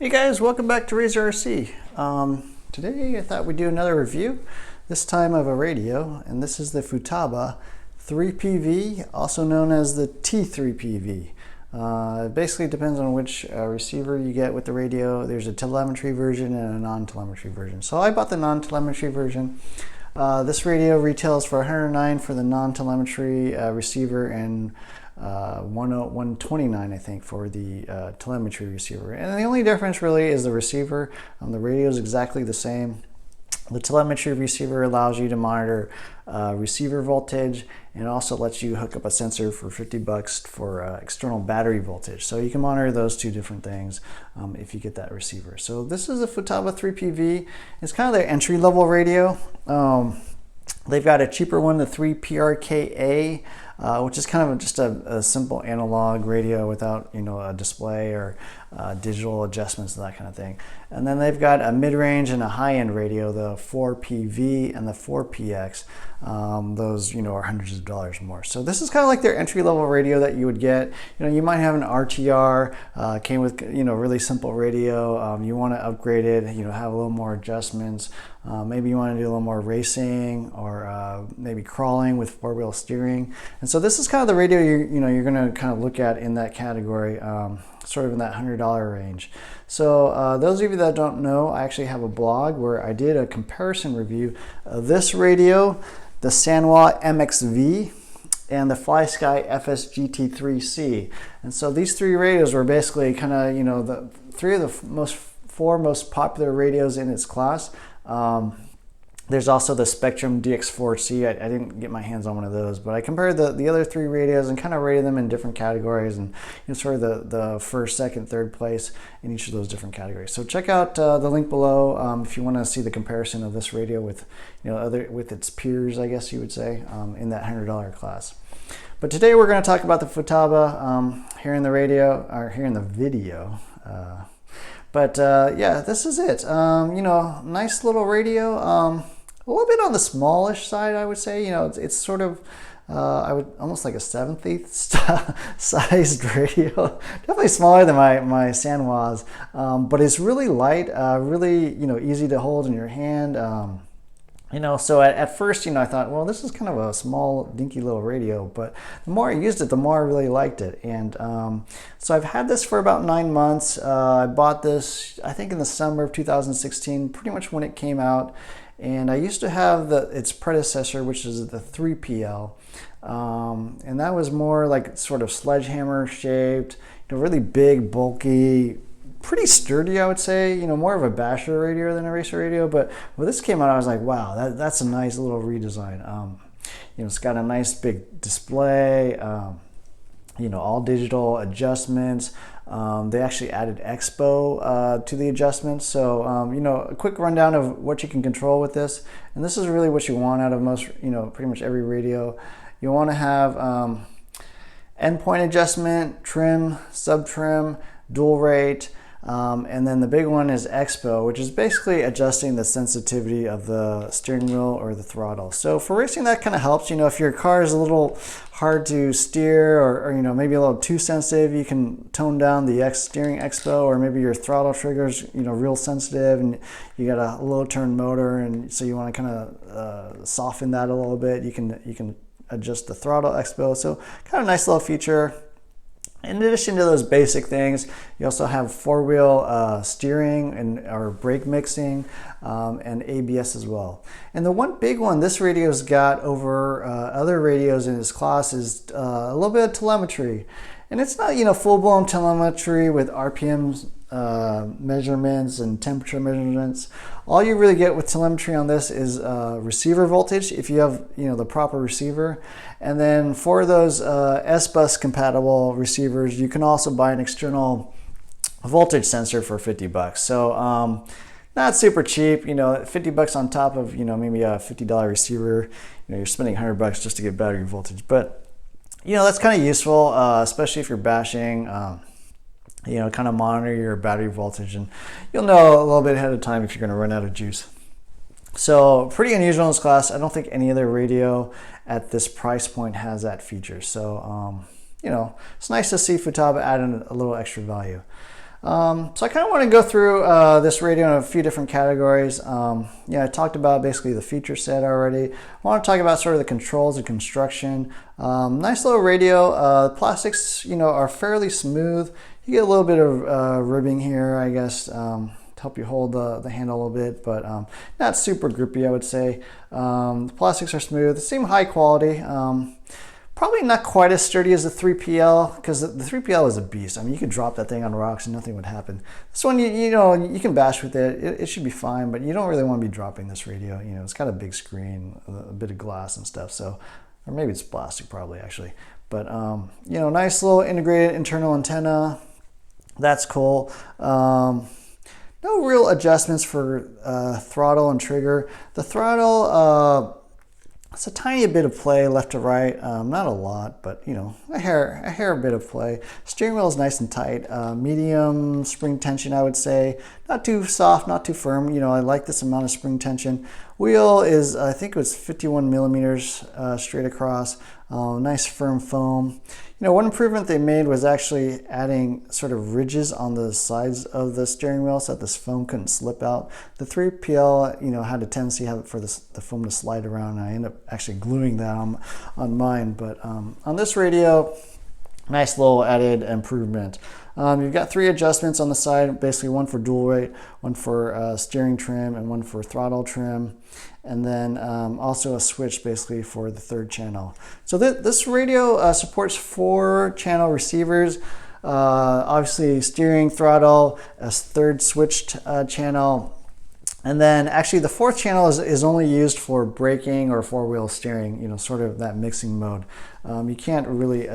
Hey guys, welcome back to Razor RC. Today I thought we'd do another review, this time of a radio, and this is the Futaba 3PV, also known as the T3PV. It basically depends on which receiver you get with the radio. There's a telemetry version and a non-telemetry version. So I bought the non-telemetry version. This radio retails for $109 for the non-telemetry receiver and $129 I think for the telemetry receiver. And the only difference really is the receiver. The radio is exactly the same. The telemetry receiver allows you to monitor receiver voltage, and also lets you hook up a sensor for $50 for external battery voltage. So you can monitor those two different things if you get that receiver. So this is a Futaba 3PV. It's kind of their entry-level radio. They've got a cheaper one, the 3PRKA, which is kind of just a simple analog radio without, a display or digital adjustments and that kind of thing. And then they've got a mid-range and a high-end radio, the 4PV and the 4PX. Those, are hundreds of dollars more. So this is kind of like their entry-level radio that you would get. You might have an RTR, came with, really simple radio. You want to upgrade it, have a little more adjustments. Maybe you want to do a little more racing or maybe crawling with four-wheel steering. And so this is kind of the radio you're going to kind of look at in that category, sort of in that $100 range. So those of you that don't know, I actually have a blog where I did a comparison review of this radio, the Sanwa MXV, and the FlySky FSGT3C. And so these three radios were basically kind of, the three of the four most popular radios in its class. There's also the Spectrum DX4C. I didn't get my hands on one of those, but I compared the other three radios and kind of rated them in different categories, and sort of the first, second, third place in each of those different categories. So check out the link below if you want to see the comparison of this radio with with its peers, I guess you would say, in that $100 class. But today we're going to talk about the Futaba here in the radio, or here in the video. Yeah, this is it. Nice little radio. A little bit on the smallish side, I would say. It's sort of, I would almost like a 7/8 sized radio. Definitely smaller than my Sanwas, but it's really light, really easy to hold in your hand. So at first, I thought, well, this is kind of a small, dinky little radio, but the more I used it, the more I really liked it. And so I've had this for about 9 months. I bought this, I think, in the summer of 2016, pretty much when it came out. And I used to have its predecessor, which is the 3PL. And that was more like sort of sledgehammer shaped, really big, bulky, pretty sturdy, I would say, more of a basher radio than a racer radio. But when this came out, I was like, wow, that's a nice little redesign. It's got a nice big display, all digital adjustments. They actually added Expo to the adjustments. So, a quick rundown of what you can control with this. And this is really what you want out of most, pretty much every radio. You want to have endpoint adjustment, trim, sub-trim, dual rate. And then the big one is Expo, which is basically adjusting the sensitivity of the steering wheel or the throttle. So for racing, that kind of helps. If your car is a little hard to steer or maybe a little too sensitive, you can tone down the steering Expo, or maybe your throttle trigger's real sensitive and you got a low turn motor, and so you want to kind of soften that a little bit. You can adjust the throttle Expo. So kind of nice little feature. In addition to those basic things, you also have four-wheel steering or brake mixing and ABS as well. And the one big one this radio's got over other radios in its class is a little bit of telemetry. And it's not, full-blown telemetry with RPM measurements and temperature measurements. All you really get with telemetry on this is receiver voltage, if you have, the proper receiver. And then for those S-Bus compatible receivers, you can also buy an external voltage sensor for $50. So not super cheap, $50 on top of, maybe a $50 receiver. You're spending $100 just to get battery voltage. But that's kind of useful, especially if you're bashing, kind of monitor your battery voltage, and you'll know a little bit ahead of time if you're going to run out of juice. So pretty unusual in this class. I don't think any other radio at this price point has that feature. So, it's nice to see Futaba add in a little extra value. So I kind of want to go through this radio in a few different categories. Yeah, I talked about basically the feature set already. I want to talk about sort of the controls and construction. Nice little radio. The plastics, are fairly smooth. You get a little bit of ribbing here, I guess, to help you hold the handle a little bit, but not super grippy, I would say. The plastics are smooth. They seem high quality. Probably not quite as sturdy as the 3PL, because the 3PL is a beast. I mean, you could drop that thing on rocks and nothing would happen. This one, you can bash with it. It should be fine, but you don't really want to be dropping this radio. It's got a big screen, a bit of glass and stuff, so, or maybe it's plastic probably actually. But, nice little integrated internal antenna. That's cool. No real adjustments for throttle and trigger. The throttle, it's a tiny bit of play left to right, not a lot, but a hair bit of play. Steering wheel is nice and tight, medium spring tension, I would say. Not too soft, not too firm. I like this amount of spring tension. Wheel is, I think it was 51 millimeters straight across. Nice firm foam. One improvement they made was actually adding sort of ridges on the sides of the steering wheel so that this foam couldn't slip out. The 3PL, had a tendency for the foam to slide around, and I ended up actually gluing that on mine. But on this radio, nice little added improvement. You've got 3 adjustments on the side, basically one for dual rate, one for steering trim, and one for throttle trim. And then also a switch basically for the 3rd channel. So this radio supports 4 channel receivers. Obviously steering, throttle, a 3rd switched channel. And then actually the 4th channel is only used for braking or 4-wheel steering, sort of that mixing mode. You can't really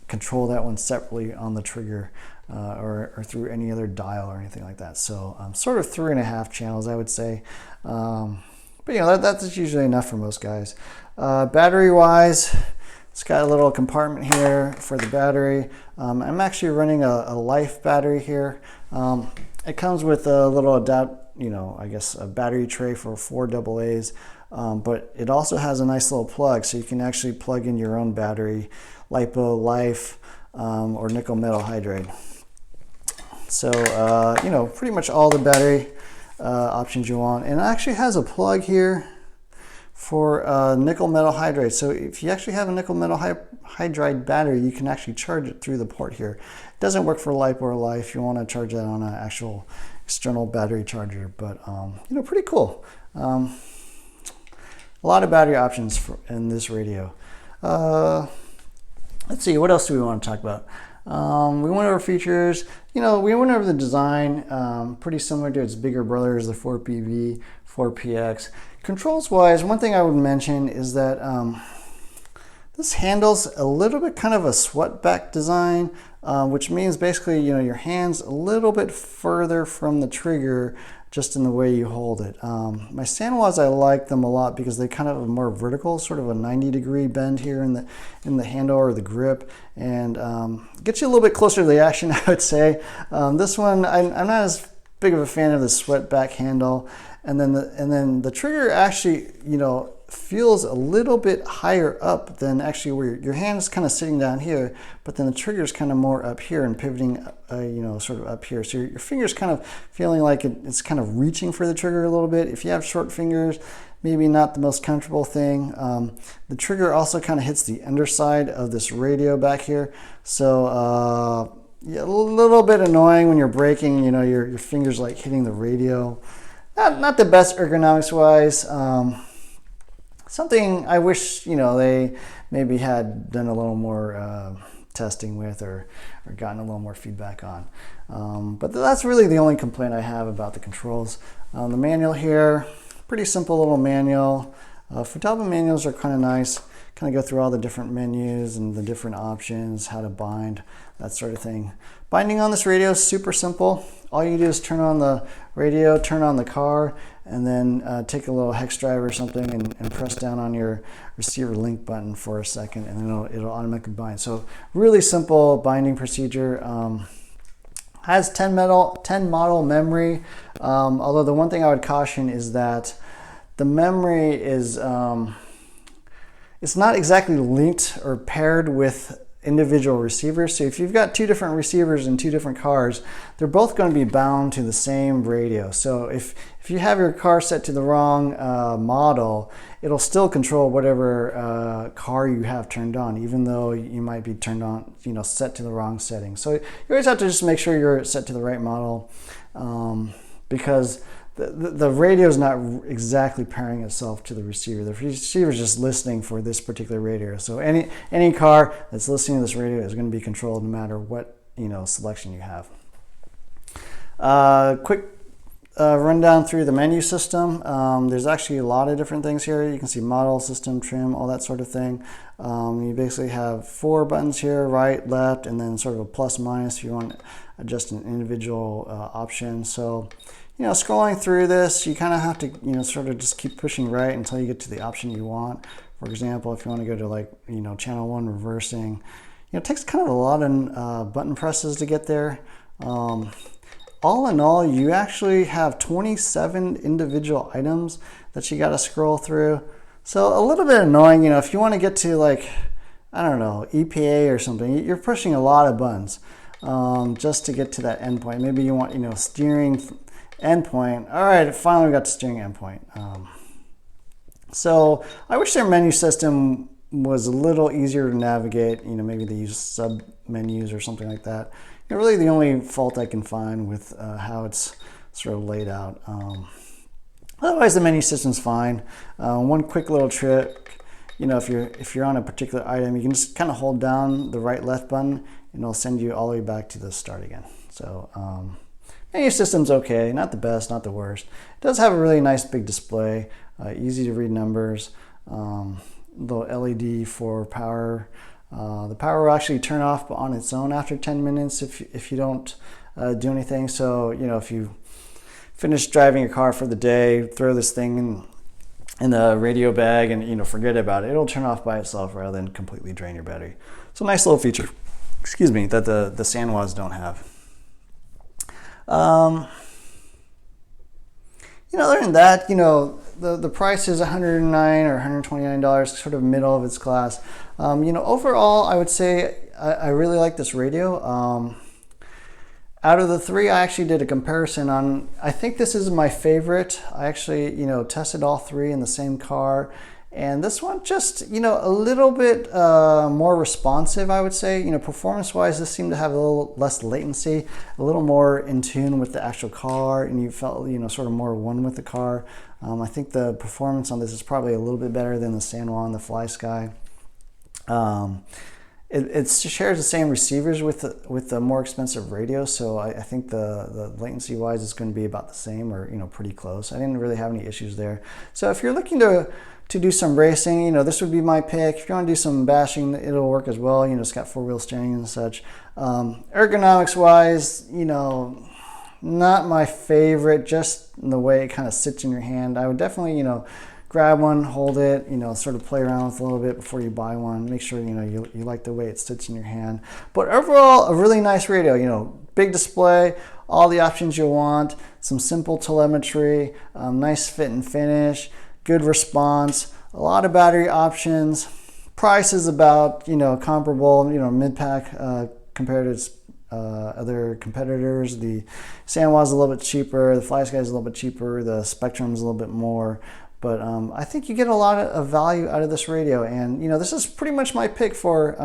control that one separately on the trigger or through any other dial or anything like that. So sort of 3.5 channels, I would say. But that's usually enough for most guys. Battery wise, it's got a little compartment here for the battery. I'm actually running a Life battery here. It comes with a little I guess a battery tray for 4 AA's, but it also has a nice little plug, so you can actually plug in your own battery, LiPo, Life, or nickel metal hydride. So pretty much all the battery options you want, and it actually has a plug here for nickel metal hydride. So if you actually have a nickel metal hydride battery, you can actually charge it through the port here. It doesn't work for LiPo or Life. You want to charge that on an actual external battery charger, but pretty cool. A lot of battery options in this radio. Let's see, what else do we want to talk about? We went over features. We went over the design, pretty similar to its bigger brothers, the 4PV, 4PX. Controls wise, one thing I would mention is that this handle's a little bit kind of a swept back design, which means basically, your hand's a little bit further from the trigger just in the way you hold it. My Sanwas, I like them a lot because they kind of are more vertical, sort of a 90-degree bend here in the handle or the grip, and get you a little bit closer to the action, I would say. This one, I'm not as big of a fan of the swept back handle, and then the trigger actually, feels a little bit higher up than actually where your hand is kind of sitting down here, but then the trigger is kind of more up here and pivoting, sort of up here. So your finger's kind of feeling like it's kind of reaching for the trigger a little bit. If you have short fingers, maybe not the most comfortable thing. The trigger also kind of hits the underside of this radio back here. So yeah, a little bit annoying when you're braking, your fingers like hitting the radio. Not the best ergonomics wise. Something I wish, they maybe had done a little more testing with or gotten a little more feedback on. But that's really the only complaint I have about the controls. The manual here, pretty simple little manual. Futaba manuals are kind of nice. Kind of go through all the different menus and the different options, how to bind, that sort of thing. Binding on this radio is super simple. All you do is turn on the radio, turn on the car, and then take a little hex drive or something and press down on your receiver link button for a second, and then it'll automatically bind. So really simple binding procedure. Has 10 model memory, although the one thing I would caution is that the memory is it's not exactly linked or paired with individual receivers. So if you've got two different receivers in two different cars, they're both going to be bound to the same radio. So if you have your car set to the wrong model, it'll still control whatever car you have turned on, even though you might be turned on, set to the wrong setting. So you always have to just make sure you're set to the right model, because the radio is not exactly pairing itself to the receiver. The receiver is just listening for this particular radio. So any car that's listening to this radio is going to be controlled no matter what selection you have. Quick rundown through the menu system. There's actually a lot of different things here. You can see model, system, trim, all that sort of thing. You basically have 4 buttons here: right, left, and then sort of a plus minus if you want to adjust an individual option. So scrolling through this, you kind of have to, sort of just keep pushing right until you get to the option you want. For example, if you want to go to like, channel 1 reversing, it takes kind of a lot of button presses to get there. All in all, you actually have 27 individual items that you got to scroll through. So a little bit annoying, if you want to get to like, I don't know, EPA or something, you're pushing a lot of buttons just to get to that endpoint. Maybe you want, steering endpoint. All right, finally we got to steering endpoint. So I wish their menu system was a little easier to navigate. Maybe they use sub menus or something like that. Really the only fault I can find with how it's sort of laid out. Otherwise the menu system's fine. One quick little trick, if you're on a particular item, you can just kind of hold down the right left button and it'll send you all the way back to the start again. So menu system's okay, not the best, not the worst. It does have a really nice big display, easy to read numbers, little LED for power. The power will actually turn off on its own after 10 minutes if you don't do anything. So, if you finish driving your car for the day, throw this thing in the radio bag and, forget about it. It'll turn off by itself rather than completely drain your battery. So nice little feature, that the Sanwas don't have. Other than that, the price is $109 or $129, sort of middle of its class. Overall, I would say I really like this radio. Out of the 3, I actually did a comparison on, I think this is my favorite. I actually, tested all 3 in the same car. And this one just, a little bit more responsive, I would say. Performance-wise, this seemed to have a little less latency, a little more in tune with the actual car, and you felt, sort of more one with the car. I think the performance on this is probably a little bit better than the Sanwa and the FlySky. It shares the same receivers with the more expensive radio, so I think the latency-wise is going to be about the same or pretty close. I didn't really have any issues there. So if you're looking to do some racing, this would be my pick. If you want to do some bashing, it'll work as well. It's got 4-wheel steering and such. Ergonomics-wise, not my favorite, just the way it kind of sits in your hand. I would definitely, grab one, hold it, sort of play around with a little bit before you buy one. Make sure, you like the way it sits in your hand. But overall, a really nice radio, big display, all the options you want, some simple telemetry, nice fit and finish, good response, a lot of battery options. Price is about, comparable, mid-pack compared to its other competitors. The Sanwa is a little bit cheaper, the FlySky is a little bit cheaper, the Spectrum is a little bit more. But I think you get a lot of value out of this radio, and this is pretty much my pick for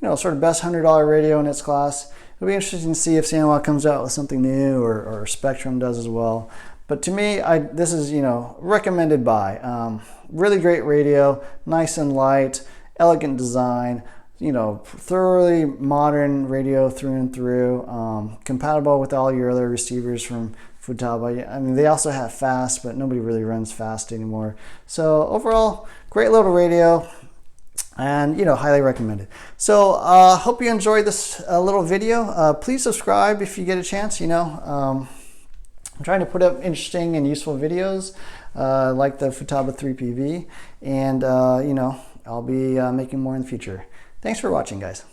sort of best $100 radio in its class. It'll be interesting to see if Sanwa comes out with something new, or Spectrum does as well. But to me, this is recommended buy. Really great radio, nice and light, elegant design. Thoroughly modern radio through and through. Compatible with all your other receivers from Futaba. I mean, they also have fast, but nobody really runs fast anymore. So overall, great little radio, and highly recommended. So hope you enjoyed this little video. Please subscribe if you get a chance. I'm trying to put up interesting and useful videos like the Futaba T3PV, and I'll be making more in the future. Thanks for watching, guys.